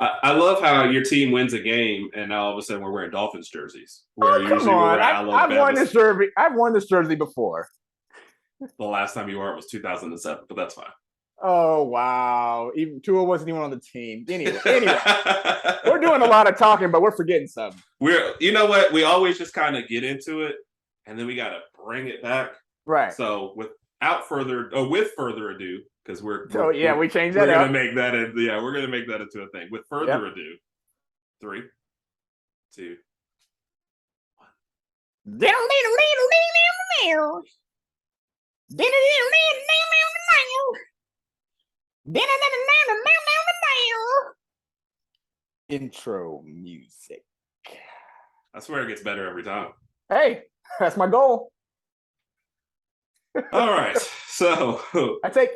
I love how your team wins a game and now all of a sudden we're wearing Dolphins jerseys, where Oh, come usually we're on. wearing I've worn Alabama. this jersey. I've worn this jersey before. The last time you wore it was 2007, but that's fine. Oh wow! Even Tua wasn't even on the team. Anyway, we're doing a lot of talking, but we're forgetting something. You know what? We always just kind of get into it, and then we got to bring it back. Right. So with further ado, because we changed we're that gonna up. make that we're gonna make that into a thing. With further ado, 3, 2, 1. Intro music. I swear it gets better every time. Hey, that's my goal. All right, so I take.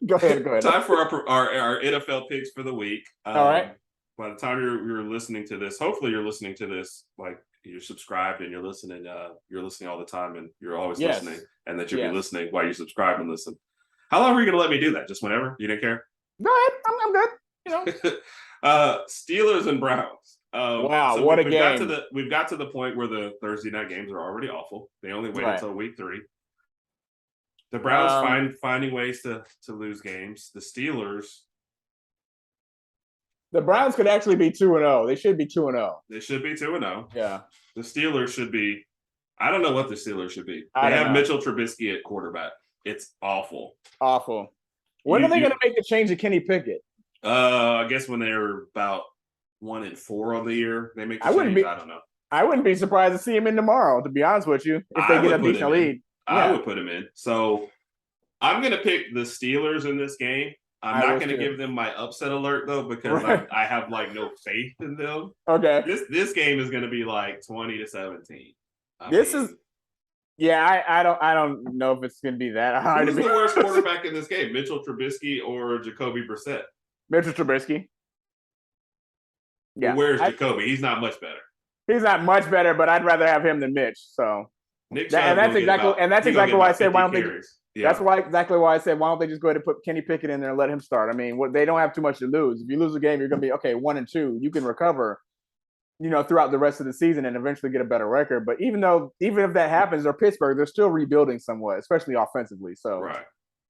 Go ahead. Time for our NFL picks for the week. All right. By the time you're listening to this, hopefully you're listening to this like you're subscribed and you're listening. You're listening all the time and you're always listening, and that you'll be listening while you subscribe and listen. How long are you going to let me do that? Just whenever? You didn't care? Go ahead. I'm good. You know. Steelers and Browns. Wow, so what a game! We've got to the point where the Thursday night games are already awful. They only wait until week 3. The Browns finding ways to lose games. The Browns could actually be 2-0. They should be 2-0. They should be 2-0. Yeah. The Steelers should be. I don't know what the Steelers should be. They have Mitchell Trubisky at quarterback. It's awful. Awful. When are they going to make the change to Kenny Pickett? I guess when they're about 1-4 on the year, they make the change. I don't know. I wouldn't be surprised to see him in tomorrow, to be honest with you, if they get a decent lead. I would put him in. So I'm going to pick the Steelers in this game. I'm not going to give them my upset alert, though, because I have, no faith in them. Okay. This game is going to be, 20-17. I don't know if it's going to be that hard. Who's the worst quarterback in this game, Mitchell Trubisky or Jacoby Brissett? Mitchell Trubisky. Yeah. Where's Jacoby? He's not much better. He's not much better, but I'd rather have him than Mitch. So that's exactly why I said why don't they? That's exactly why I said why don't they just go ahead and put Kenny Pickett in there and let him start? I mean, they don't have too much to lose. If you lose a game, you're going to be 1-2. You can recover, throughout the rest of the season and eventually get a better record. But even if that happens, or Pittsburgh, they're still rebuilding somewhat, especially offensively. So,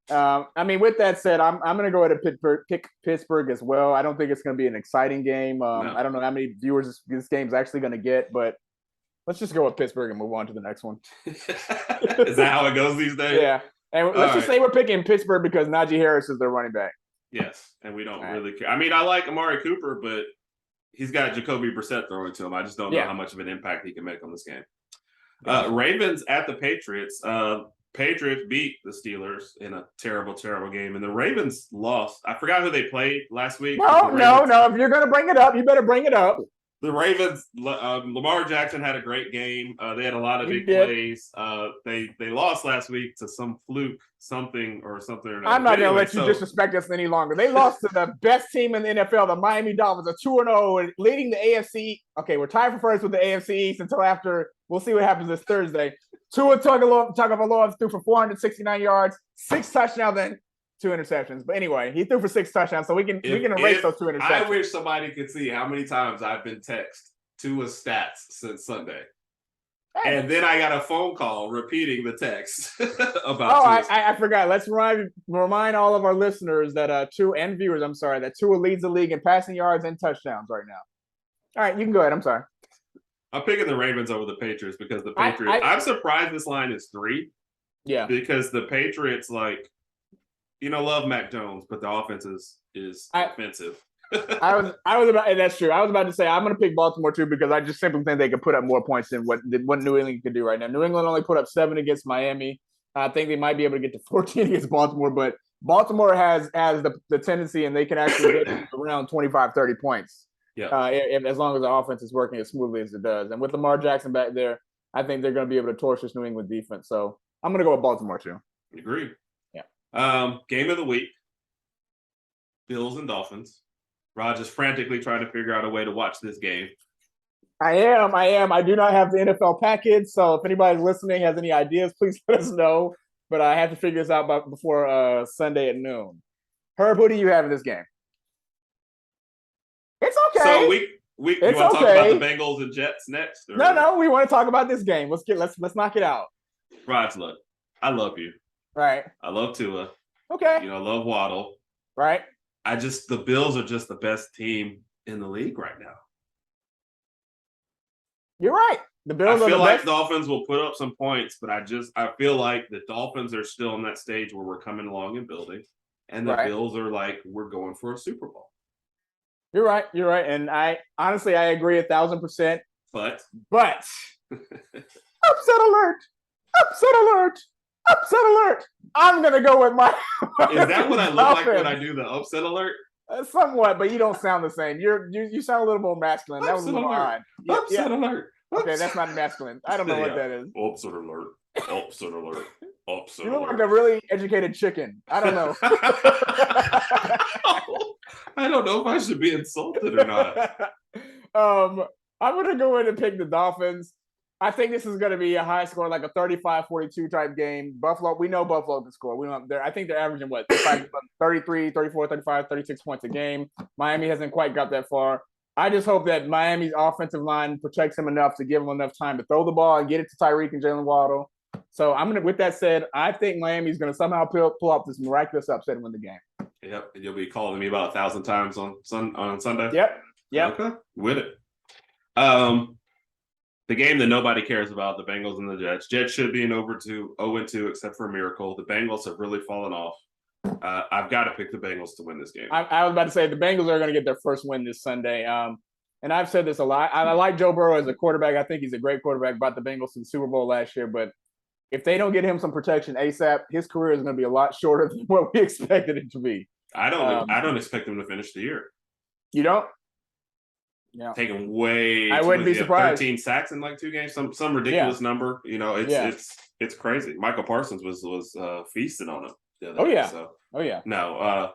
with that said, I'm going to go ahead and pick Pittsburgh as well. I don't think it's going to be an exciting game. No. I don't know how many viewers this game's actually going to get, but let's just go with Pittsburgh and move on to the next one. Is that how it goes these days? Yeah. And let's just say we're picking Pittsburgh because Najee Harris is their running back. Yes, and we don't really care. I mean, I like Amari Cooper, but he's got Jacoby Brissett throwing to him. I just don't know how much of an impact he can make on this game. Ravens at the Patriots. Patriots beat the Steelers in a terrible, terrible game, and the Ravens lost. I forgot who they played last week. No. If you're going to bring it up, you better bring it up. The Ravens, Lamar Jackson had a great game. They had a lot of big plays. They lost last week to some fluke, something or another. I'm not going to let you disrespect us any longer. They lost to the best team in the NFL, the Miami Dolphins, are 2-0 and leading the AFC. Okay, we're tied for first with the AFC East until after. We'll see what happens this Thursday. Tua Tagovailoa threw for 469 yards, 6 touchdowns, and 2 interceptions. But anyway, he threw for 6 touchdowns, so we can erase those 2 interceptions. I wish somebody could see how many times I've been texted Tua's stats since Sunday. Hey. And then I got a phone call repeating the text about I forgot. Let's remind all of our listeners that Tua and viewers, that Tua leads the league in passing yards and touchdowns right now. All right, you can go ahead. I'm sorry. I'm picking the Ravens over the Patriots because the Patriots. I'm surprised this line is 3. Yeah. Because the Patriots, love Mac Jones, but the offense is offensive. I was about. That's true. I was about to say I'm going to pick Baltimore too because I just simply think they could put up more points than what New England could do right now. New England only put up 7 against Miami. I think they might be able to get to 14 against Baltimore, but Baltimore has the tendency, and they can actually get around 25, 30 points. Yeah. As long as the offense is working as smoothly as it does, and with Lamar Jackson back there, I think they're going to be able to torch this New England defense. So I'm going to go with Baltimore too. Agree. Yeah. Game of the week. Bills and Dolphins. Raj is frantically trying to figure out a way to watch this game. I am. I do not have the NFL package, so if anybody's listening has any ideas, please let us know. But I have to figure this out before Sunday at noon. Herb, who do you have in this game? okay. So we you want to talk about the Bengals and Jets next? Or? No, we want to talk about this game. Let's knock it out. Raj, look, I love you. Right. I love Tua. Okay. I love Waddle. Right. The Bills are just the best team in the league right now. You're right. The Bills. I feel like Dolphins will put up some points, but I feel like the Dolphins are still in that stage where we're coming along and building, and the Bills are like, we're going for a Super Bowl. You're right, and I honestly agree 1,000%. But upset alert! I'm gonna go with my. Is that what I look like when I do the upset alert? Somewhat, but you don't sound the same. You sound a little more masculine. That was a little odd. Upset alert. Okay, that's not masculine. I don't know what that is. Upset alert. Upset alert. Upset you look like a really educated chicken. I don't know. I don't know if I should be insulted or not. I'm going to go in and pick the Dolphins. I think this is going to be a high score, like a 35-42 type game. Buffalo, we know Buffalo can score. I think they're averaging, 33, 34, 35, 36 points a game. Miami hasn't quite got that far. I just hope that Miami's offensive line protects him enough to give him enough time to throw the ball and get it to Tyreek and Jalen Waddle. So with that said, I think Miami's going to somehow pull up this miraculous upset and win the game. Yep, and you'll be calling me about 1,000 times on Sunday. Yep. Okay, with it. The game that nobody cares about, the Bengals and the Jets. Jets should be 0-2, except for a miracle. The Bengals have really fallen off. I've got to pick the Bengals to win this game. I was about to say the Bengals are going to get their first win this Sunday. And I've said this a lot. I like Joe Burrow as a quarterback. I think he's a great quarterback. Brought the Bengals to the Super Bowl last year. But if they don't get him some protection ASAP, his career is going to be a lot shorter than what we expected it to be. I don't expect him to finish the year. You don't? Yeah. Taking way. I wouldn't be surprised. 13 sacks in like 2 games, some ridiculous number. It's crazy. Michael Parsons was feasting on him. Oh yeah. So, yeah. No,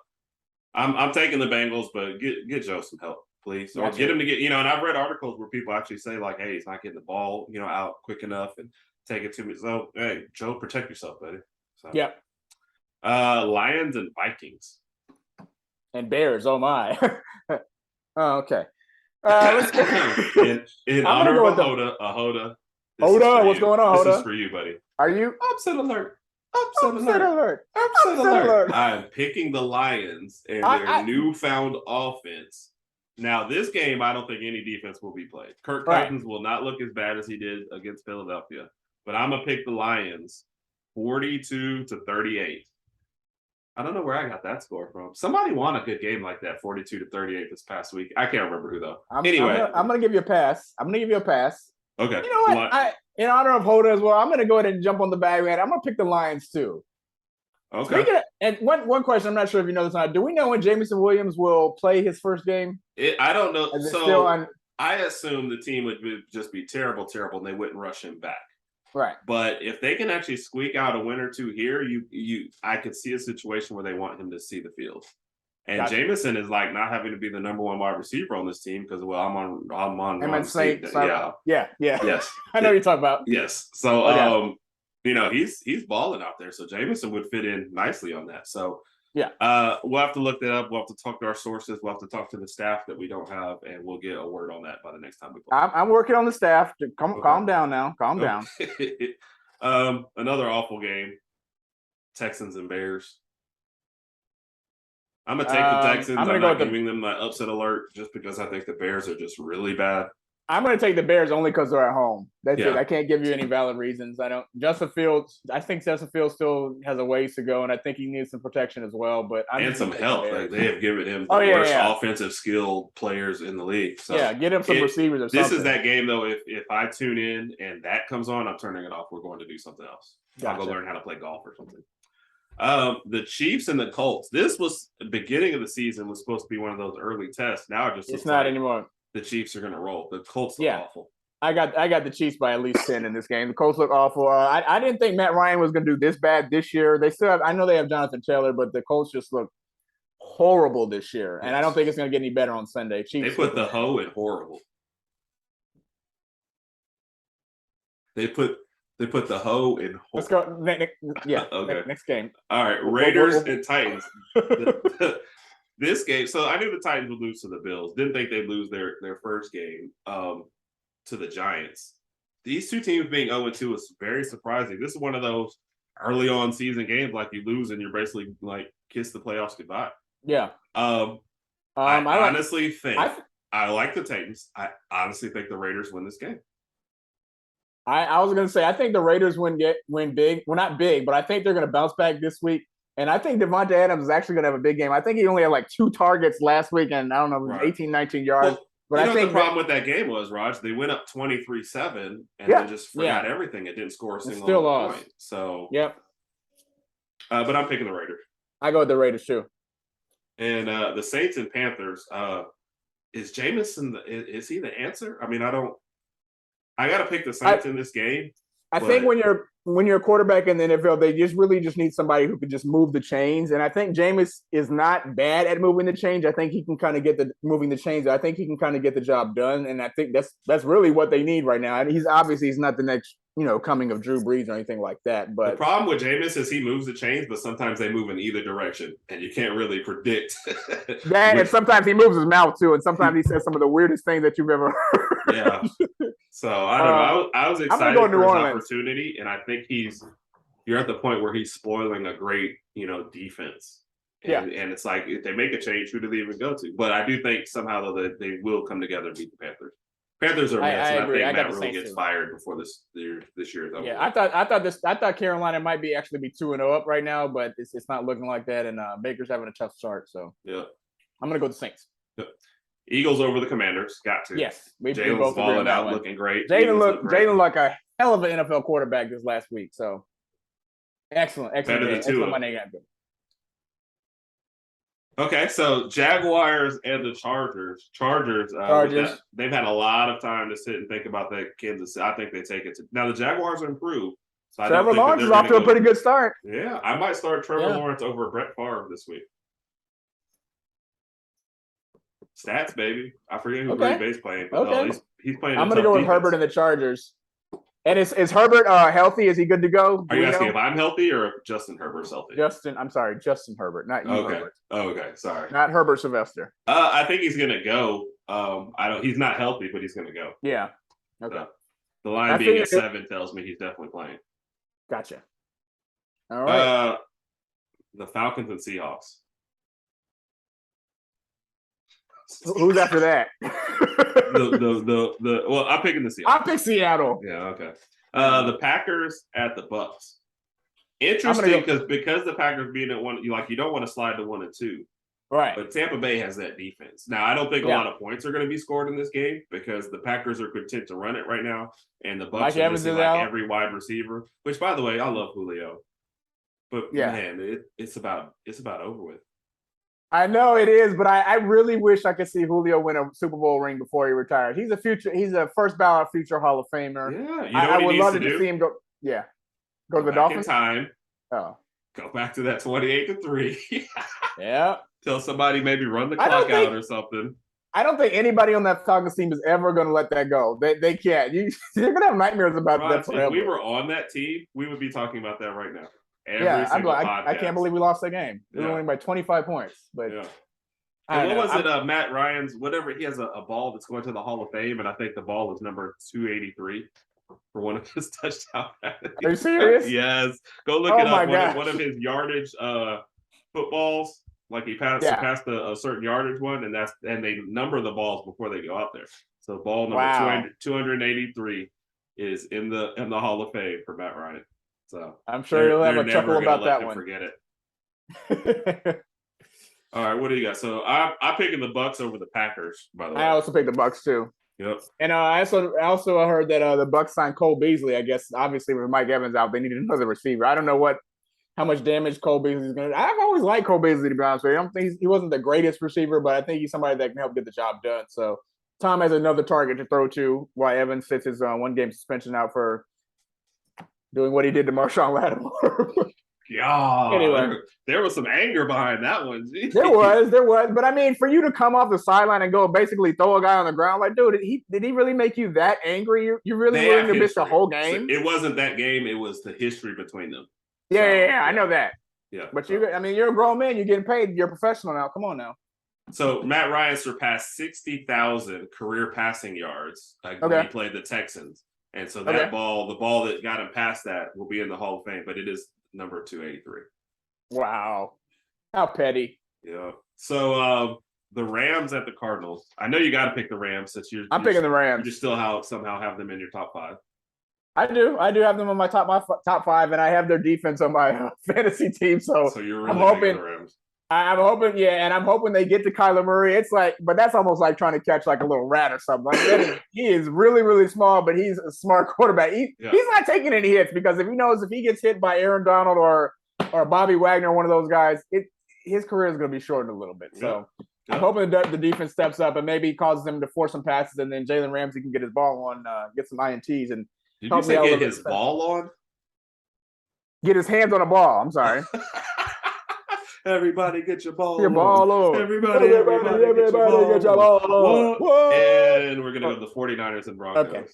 I'm taking the Bengals, but get Joe some help, please, or get him to get. And I've read articles where people actually say like, "Hey, he's not getting the ball, out quick enough and take it to me." So, hey, Joe, protect yourself, buddy. So, yeah. Lions and Vikings and Bears. Oh my. Oh, okay. Let's go. in honor of Hoda. Hoda, what's going on, Hoda? This is for you, buddy. Are you upset alert? Upset alert. I'm picking the Lions and their newfound offense. Now, this game, I don't think any defense will be played. Kirk Cousins will not look as bad as he did against Philadelphia. But I'm going to pick the Lions 42-38. I don't know where I got that score from. Somebody won a good game like that, 42-38 this past week. I can't remember who, though. I'm going to give you a pass. Okay. You know what? In honor of Hoda as well, I'm going to go ahead and jump on the bandwagon. I'm going to pick the Lions, too. Okay. And one question, I'm not sure if you know this or not. Do we know when Jameson Williams will play his first game? I don't know. So I assume the team would just be terrible, and they wouldn't rush him back. Right. But if they can actually squeak out a win or two here, I could see a situation where they want him to see the field. And gotcha. Jameson is like not having to be the number one wide receiver on this team because I'm on Yeah. Yes. I know what you're talking about. Yes. So he's balling out there. So Jameson would fit in nicely on that. So we'll have to look that up. We'll have to talk to our sources. We'll have to talk to the staff that we don't have, and we'll get a word on that by the next time we play. I'm working on the staff. Calm down now. Calm down. Another awful game. Texans and Bears. I'm gonna take the Texans. I'm not giving them my upset alert just because I think the Bears are just really bad. I'm going to take the Bears only because they're at home. That's it. I can't give you any valid reasons. I think Justin Fields still has a ways to go, and I think he needs some protection as well. But some help. Like they have given him the worst offensive skill players in the league. So get him some receivers or something. This is that game, though. If I tune in and that comes on, I'm turning it off. We're going to do something else. Gotcha. I'll go learn how to play golf or something. The Chiefs and the Colts. This was the beginning of the season was supposed to be one of those early tests. Now it's not anymore. The Chiefs are going to roll. The Colts look awful. I got the Chiefs by at least 10 in this game. The Colts look awful. I didn't think Matt Ryan was going to do this bad this year. They still have. I know they have Jonathan Taylor, but the Colts just look horrible this year, and I don't think it's going to get any better on Sunday. Chiefs. They put the hoe in horrible. They put the hoe in horrible. Let's go. Okay. Next game. All right. Raiders and Titans. this game. So I knew the Titans would lose to the Bills. Didn't think they'd lose their first game to the Giants. These two teams being 0-2 is very surprising. This is one of those early on season games like you lose and you're basically like kiss the playoffs goodbye. Yeah. I honestly think I like the Titans. I honestly think the Raiders win this game. I was going to say I think the Raiders win big. Well, not big, but I think they're going to bounce back this week. And I think Devontae Adams is actually going to have a big game. I think he only had like 2 targets last week, and I don't know, 18, 19 yards. Well, but I think the problem with that game was, Raj, they went up 23-7 and then just forgot everything. It didn't score a single point. So but I'm picking the Raiders. I go with the Raiders too. And the Saints and Panthers. Is Jameson is he the answer? I mean, I got to pick the Saints in this game. I think when you're a quarterback in the NFL, they really need somebody who can just move the chains. And I think Jameis is not bad at moving the chains. I think he can kind of get moving the chains. I think he can kind of get the job done. And I think that's really what they need right now. And he's not the next, coming of Drew Brees or anything like that. But the problem with Jameis is he moves the chains, but sometimes they move in either direction, and you can't really predict that. And sometimes he moves his mouth too, and sometimes he says some of the weirdest things that you've ever heard. Yeah. So I don't know. I was excited for his opportunity, and I think you're at the point where he's spoiling a great, defense. And it's like if they make a change, who do they even go to? But I do think somehow though that they will come together and beat the Panthers. Panthers are mess, and I think Matt Rule gets fired before this year is over. Yeah, I thought Carolina might be 2-0 up right now, but it's not looking like that, and Baker's having a tough start. So yeah, I'm gonna go with the Saints. Yep. Eagles over the Commanders. Got to. Yes, Jalen's balling out, looking great. Jalen like a hell of an NFL quarterback this last week. So excellent. Better than Tua. Okay, so Jaguars and the Chargers. Chargers. They've had a lot of time to sit and think about that Kansas City. I think they take it. Now the Jaguars are improved. So Trevor Lawrence is off to a pretty good start. Yeah, I might start Trevor Lawrence over Brett Favre this week. Stats, baby. I forget who Green Bay's playing, but he's playing. I'm going to go with Herbert and the Chargers. And is Herbert healthy? Is he good to go? Are you asking if I'm healthy or if Justin Herbert's healthy? Justin Herbert, not you. Okay. Herbert. Okay, sorry. Not Herbert Sylvester. I think he's going to go. He's not healthy, but he's going to go. Yeah. Okay. So, the line being at 7 tells me he's definitely playing. Gotcha. All right. The Falcons and Seahawks. Who's after that? Well, I'm picking the Seattle. I'll pick Seattle. Yeah, okay. The Packers at the Bucks. Interesting because the Packers being at 1, you don't want to slide to 1 and 2. Right. But Tampa Bay has that defense. Now, I don't think a lot of points are going to be scored in this game because the Packers are content to run it right now, and the Bucks are missing every wide receiver. Which, by the way, I love Julio, but man, it's about over with. I know it is, but I really wish I could see Julio win a Super Bowl ring before he retires. He's a first ballot future Hall of Famer. Yeah, I would love to see him go. Yeah, go to the Dolphins. Time. Oh, go back to that 28-3. Yeah. Tell somebody maybe run the clock out or something. I don't think anybody on that Falcons team is ever going to let that go. They can't. You're going to have nightmares about that forever. If we were on that team, we would be talking about that right now. I can't believe we lost that game. We were winning by 25 points. But what was it? Matt Ryan's whatever. He has a ball that's going to the Hall of Fame, and I think the ball is number 283 for one of his touchdowns. Are you serious? Yes. Go look it up. One of his yardage footballs. Like he surpassed a certain yardage one, and they number the balls before they go out there. So ball number 283 is in the Hall of Fame for Matt Ryan. So I'm sure you'll have a chuckle about that one. Forget it. All right, what do you got? So I'm picking the Bucks over the Packers. By the way, I also picked the Bucks too. Yep. And I also heard that the Bucks signed Cole Beasley. I guess obviously with Mike Evans out, they needed another receiver. I don't know how much damage Cole Beasley is going to. I've always liked Cole Beasley, to be honest with you. I don't think he wasn't the greatest receiver, but I think he's somebody that can help get the job done. So Tom has another target to throw to while Evans sits his 1-game suspension out for doing what he did to Marshawn Lattimore. Yeah. Anyway, there was some anger behind that one. Jeez. There was. But I mean, for you to come off the sideline and go basically throw a guy on the ground, like, dude, did he really make you that angry? You're really willing to miss the whole game? So it wasn't that game. It was the history between them. Yeah, I know that. Yeah. But you're a grown man. You're getting paid. You're a professional now. Come on now. So Matt Ryan surpassed 60,000 career passing yards when he played the Texans. And so that ball, the ball that got him past that, will be in the Hall of Fame, but it is number 283. Wow. How petty. Yeah. So the Rams at the Cardinals. I know you got to pick the Rams since I'm picking the Rams. You still somehow have them in your top 5. I do have them on my top 5, and I have their defense on my fantasy team. So you're really hoping the Rams. I'm hoping, and I'm hoping they get to Kyler Murray. It's like, but that's almost like trying to catch like a little rat or something. Like, he is really, really small, but he's a smart quarterback. He's not taking any hits because if he gets hit by Aaron Donald or Bobby Wagner, one of those guys, his career is going to be shortened a little bit. So I'm hoping the defense steps up and maybe causes them to force some passes, and then Jalen Ramsey can get his ball on, get some INTs, and did you say get his ball on? Get his hands on a ball. I'm sorry. Everybody get your ball on. Everybody get your ball on. And we're going to go to the 49ers and Broncos. Okay.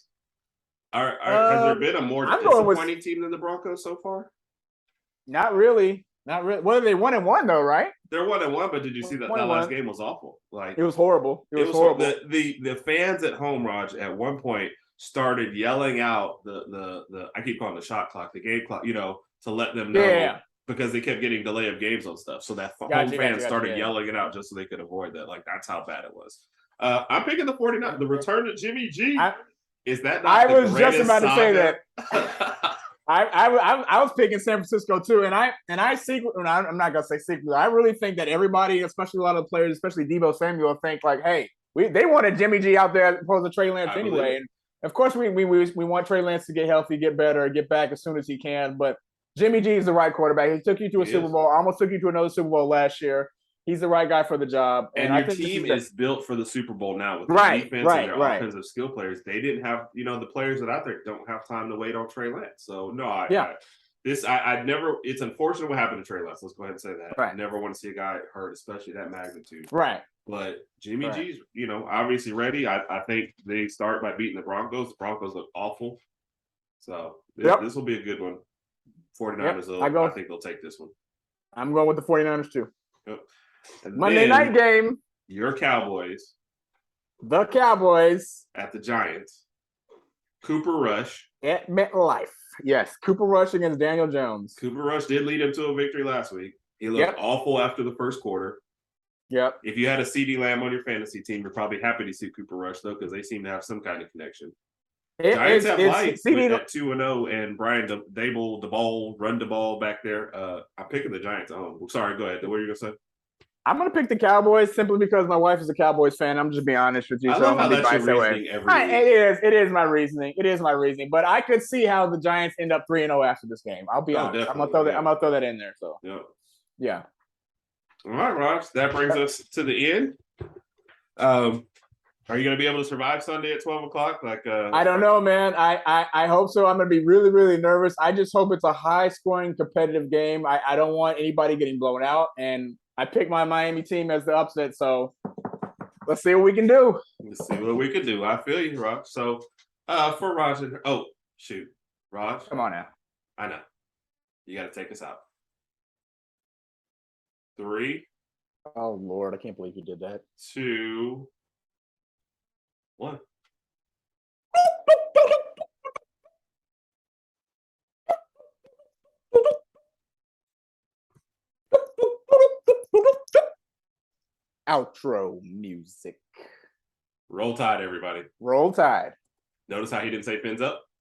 Has there been a more disappointing team than the Broncos so far? Not really. Well, they 1-1 though, right? They're 1-1, but did you see that last game was awful? Like it was horrible. It was horrible. The fans at home, Raj, at one point started yelling out the I keep calling the shot clock, the game clock, to let them know because they kept getting delay of games on stuff. So that home fans started yelling it out just so they could avoid that. Like that's how bad it was. I'm picking the 49ers. The return to Jimmy G. Is that not I was just about to say that. I was picking San Francisco too, and I'm not gonna say secretly. I really think that everybody, especially a lot of the players, especially Deebo Samuel, think like, hey, they wanted Jimmy G out there as opposed to Trey Lance anyway. And of course, we want Trey Lance to get healthy, get better, get back as soon as he can. But Jimmy G is the right quarterback. He took you to a Super Bowl, almost took you to another Super Bowl last year. He's the right guy for the job. And your team is built for the Super Bowl now with the defense and their offensive skill players. They didn't have, the players that are out there don't have time to wait on Trey Lance. So no, it's unfortunate what happened to Trey Lance. Let's go ahead and say that. Right. I never want to see a guy hurt, especially that magnitude. Right. But Jimmy G's, obviously ready. I think they start by beating the Broncos. The Broncos look awful. So this will be a good one. 49ers, I think they'll take this one. I'm going with the 49ers too. Yep. Monday night game. Your Cowboys. The Cowboys. At the Giants. Cooper Rush. At MetLife. Yes. Cooper Rush against Daniel Jones. Cooper Rush did lead him to a victory last week. He looked awful after the first quarter. Yep. If you had a CeeDee Lamb on your fantasy team, you're probably happy to see Cooper Rush, though, because they seem to have some kind of connection. Giants have life at 2-0, and Brian Dable, the ball, run the ball back there. I'm picking the Giants. Sorry, go ahead. What are you going to say? I'm going to pick the Cowboys simply because my wife is a Cowboys fan. I'm just being honest with you. I love how that's your reasoning every week. It is my reasoning. It is my reasoning. But I could see how the Giants end up 3-0 after this game. I'll be honest. I'm going to throw that in there. So, yeah. All right, Raj. That brings us to the end. Are you going to be able to survive Sunday at 12 o'clock? I don't know, man. I hope so. I'm going to be really, really nervous. I just hope it's a high-scoring, competitive game. I don't want anybody getting blown out. And I picked my Miami team as the upset, so let's see what we can do. Let's see what we can do. I feel you, Raj. So for Raj, Raj. Come on now. I know. You got to take us out. 3. Oh, Lord. I can't believe you did that. 2. 1. Outro music. Roll Tide, everybody. Roll Tide. Notice how he didn't say fins up?